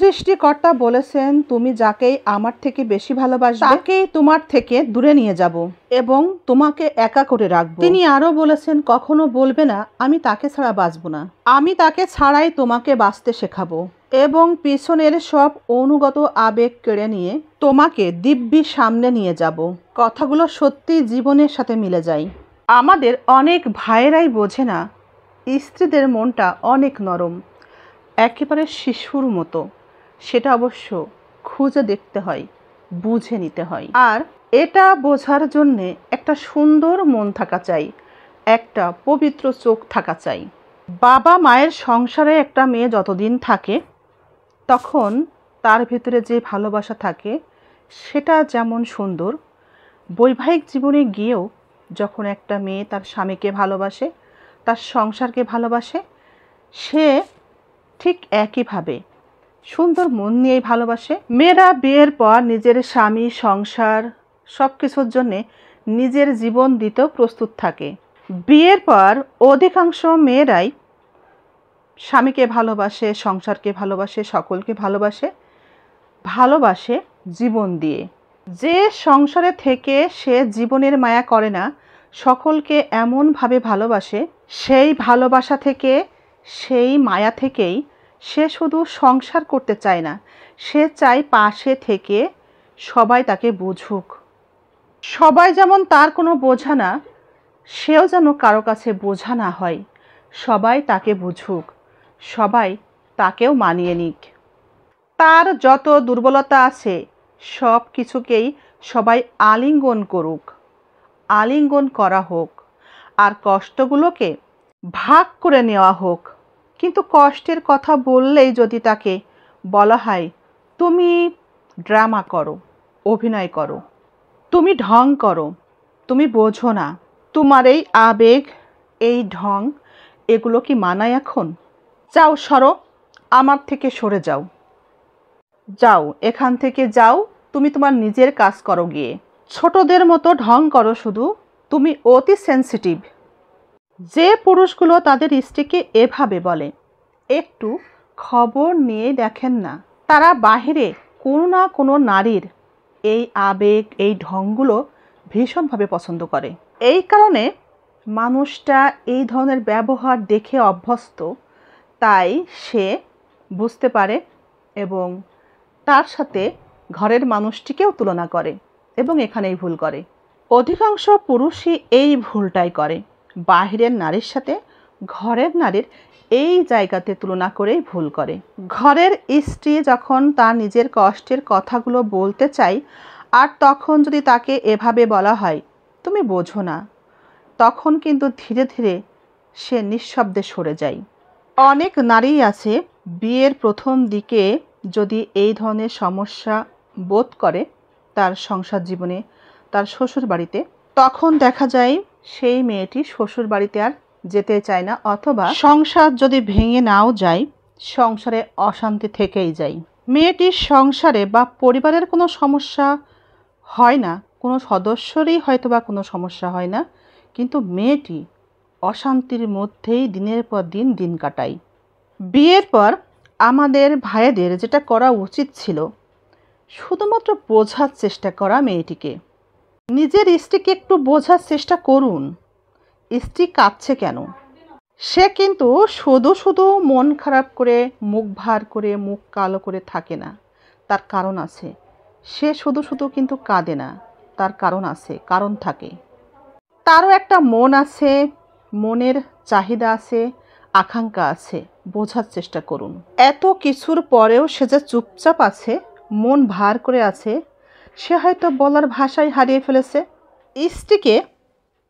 সৃষ্টিকর্তা বলেছেন, তুমি যাকেই আমার থেকে বেশি ভালোবাসবে তাকেই তোমার থেকে দূরে নিয়ে যাব এবং তোমাকে একা করে রাখবো। তিনি আরো বলেছেন, কখনো বলবে না আমি তাকে ছাড়া বাঁচবো না, আমি তাকে ছাড়াই তোমাকে বাঁচতে শেখাবো এবং পিছনের সব অনুগত আবেগ কেড়ে নিয়ে তোমাকে দিব্যি সামনে নিয়ে যাব। কথাগুলো সত্যি জীবনের সাথে মিলে যায়। আমাদের অনেক ভাইয়েরাই বোঝে না স্ত্রীদের মনটা অনেক নরম, একেবারে শিশুর মতো। সেটা অবশ্য খুঁজে দেখতে হয়, বুঝে নিতে হয়। আর এটা বোঝার জন্যে একটা সুন্দর মন থাকা চাই, একটা পবিত্র চোখ থাকা চাই। বাবা মায়ের সংসারে একটা মেয়ে যতদিন থাকে তখন তার ভিতরে যে ভালোবাসা থাকে সেটা যেমন সুন্দর, বৈবাহিক জীবনে গিয়েও যখন একটা মেয়ে তার স্বামীকে ভালোবাসে, তার সংসারকে ভালোবাসে, সে ঠিক একইভাবে সুন্দর মন নিয়েই ভালোবাসে। মেয়েরা বিয়ের পর নিজের স্বামী, সংসার সব কিছুর জন্যে নিজের জীবন দিতেও প্রস্তুত থাকে। বিয়ের পর অধিকাংশ মেয়েরাই স্বামীকে ভালোবাসে, সংসারকে ভালোবাসে, সকলকে ভালোবাসে জীবন দিয়ে। যে সংসারে থেকে সে জীবনের মায়া করে না, সকলকে এমনভাবে ভালোবাসে, সেই ভালোবাসা থেকে, সেই মায়া থেকেই সে শুধু সংসার করতে চায় না, সে চায় পাশে থেকে সবাই তাকে বুঝুক। সবাই যেমন তার কোনো বোঝা না, সেও যেন কারো কাছে বোঝা না হয়। সবাই তাকে বুঝুক, সবাই তাকেও মানিয়ে নিক। তার যত দুর্বলতা আছে সব কিছুকেই সবাই আলিঙ্গন করুক, আলিঙ্গন করা হোক, আর কষ্টগুলোকে ভাগ করে নেওয়া হোক। কিন্তু কষ্টের কথা বললেই যদি তাকে বলা হয়, তুমি ড্রামা করো, অভিনয় করো, তুমি ঢং করো, তুমি বোঝো না, তোমার এই আবেগ, এই ঢং, এগুলো কি মানায় এখন? যাও, সরো, আমার থেকে সরে যাও, যাও এখান থেকে যাও, তুমি তোমার নিজের কাজ করো গিয়ে। ছোটদের মতো ঢং করো শুধু, তুমি অতি সেন্সিটিভ। যে পুরুষগুলো তাদের স্ত্রীকে এভাবে বলে, একটু খবর নিয়ে দেখেন না, তারা বাহিরে কোনো না কোনো নারীর এই আবেগ, এই ঢংগুলো ভীষণভাবে পছন্দ করে। এই কারণে মানুষটা এই ধরনের ব্যবহার দেখে অভ্যস্ত, তাই সে বুঝতে পারে এবং তার সাথে ঘরের মানুষটিকেও তুলনা করে এবং এখানেই ভুল করে। অধিকাংশ পুরুষই এই ভুলটাই করে, বাহিরের নারীর সাথে ঘরের নারীর এই জায়গাতে তুলনা করেই ভুল করে। ঘরের স্ত্রী যখন তার নিজের কষ্টের কথাগুলো বলতে চায়, আর তখন যদি তাকে এভাবে বলা হয়, তুমি বোঝো না, তখন কিন্তু ধীরে ধীরে সে নিঃশব্দে সরে যায়। অনেক নারী আছে বিয়ের প্রথম দিকে যদি এই ধরনের সমস্যা বোধ করে তার সংসার জীবনে, তার শ্বশুর বাড়িতে, তখন দেখা যায় সেই মেয়েটি শ্বশুর বাড়িতে আর যেতে চায় না, অথবা সংসার যদি ভেঙে নাও যায়, সংসারে অশান্তি থেকেই যায়। মেয়েটির সংসারে বা পরিবারের কোনো সমস্যা হয় না, কোনো সদস্যরই হয়তো বা কোনো সমস্যা হয় না, কিন্তু মেয়েটি অশান্তির মধ্যেই দিনের পর দিন দিন কাটায়। বিয়ের পর আমাদের ভাইদের যেটা করা উচিত ছিল, শুধুমাত্র বোঝার চেষ্টা করা মেয়েটিকে। নিজের স্ত্রীকে একটু বোঝার চেষ্টা করুন, স্ত্রী কাঁদছে কেন। সে কিন্তু শুধু শুধু মন খারাপ করে, মুখ ভার করে, মুখ কালো করে থাকে না, তার কারণ আছে। সে শুধু শুধু কিন্তু কাঁদে না, তার কারণ আছে, কারণ থাকে। তারও একটা মন আছে, মনের চাহিদা আছে, আকাঙ্ক্ষা আছে। বোঝার চেষ্টা করুন। এত কিছুর পরেও সে যে চুপচাপ আছে, মন ভার করে আছে, সে হয়তো বলার ভাষাই হারিয়ে ফেলেছে। স্ত্রীকে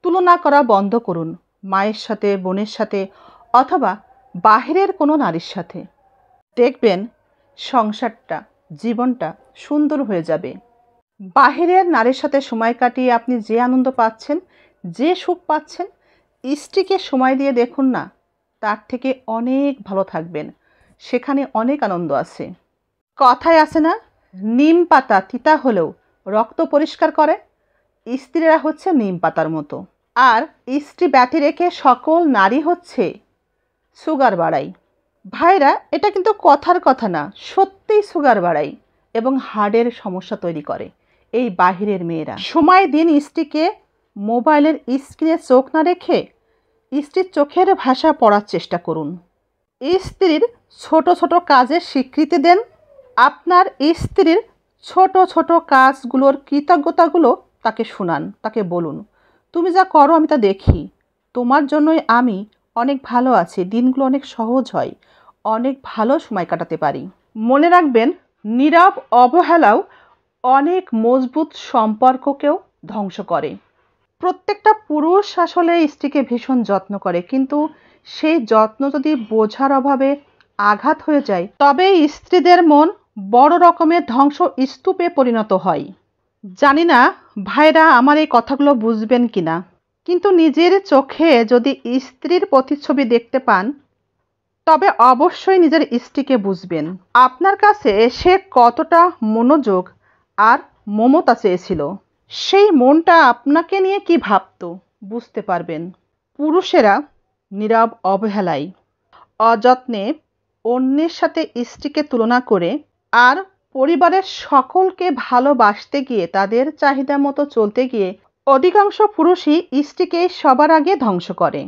তুলনা করা বন্ধ করুন মায়ের সাথে, বোনের সাথে, অথবা বাহিরের কোনো নারীর সাথে। দেখবেন সংসারটা, জীবনটা সুন্দর হয়ে যাবে। বাহিরের নারীর সাথে সময় কাটিয়ে আপনি যে আনন্দ পাচ্ছেন, যে সুখ পাচ্ছেন, স্ত্রীকে সময় দিয়ে দেখুন না, তার থেকে অনেক ভালো থাকবেন। সেখানে অনেক আনন্দ আছে। কথায় আছে না, নিম পাতা তিতা হলেও রক্ত পরিষ্কার করে, স্ত্রীরা হচ্ছে নিম পাতার মতো। আর স্ত্রী ব্যথি রেখে সকল নারী হচ্ছে সুগার বাড়াই। ভাইরা, এটা কিন্তু কথার কথা না, সত্য। সত্যিই সুগার বাড়ায় এবং হার্টের সমস্যা তৈরি করে এই বাহিরের মেয়েরা। সময় দিন স্ত্রীকে মোবাইলের স্ক্রিনে চোখ না রেখে স্ত্রীর চোখের ভাষা পড়ার চেষ্টা করুন। স্ত্রীর ছোট ছোট কাজের স্বীকৃতি দেন। আপনার স্ত্রীর ছোট ছোট কাজগুলোর কৃতজ্ঞতাগুলো তাকে শোনান, তাকে বলুন, তুমি যা করো আমি তা দেখি, তোমার জন্যই আমি অনেক ভালো আছি, দিনগুলো অনেক সহজ হয়, অনেক ভালো সময় কাটাতে পারি। মনে রাখবেন, নীরব অবহেলাও অনেক মজবুত সম্পর্ককেও ধ্বংস করে। প্রত্যেকটা পুরুষ আসলে স্ত্রীকে ভীষণ যত্ন করে, কিন্তু সেই যত্ন যদি বোঝার অভাবে আঘাত হয়ে যায় তবে স্ত্রীদের মন বড় রকমের ধ্বংস স্তূপে পরিণত হয়। জানি না ভাইরা আমার এই কথাগুলো বুঝবেন কিনা, কিন্তু নিজের চোখে যদি স্ত্রীর প্রতিচ্ছবি দেখতে পান তবে অবশ্যই নিজের স্ত্রীকে বুঝবেন। আপনার কাছে সে কতটা মনোযোগ আর মমতা চেয়েছিল, সেই মনটা আপনাকে নিয়ে কি ভাবতো বুঝতে পারবেন। পুরুষেরা নীরব অবহেলায়, অযত্নে অন্যের সাথে স্ত্রীকে তুলনা করে আর পরিবারের সকলকে ভালোবাসতে গিয়ে তাদের চাহিদা মতো চলতে গিয়ে অধিকাংশ পুরুষই স্ত্রীকে সবার আগে ধ্বংস করে।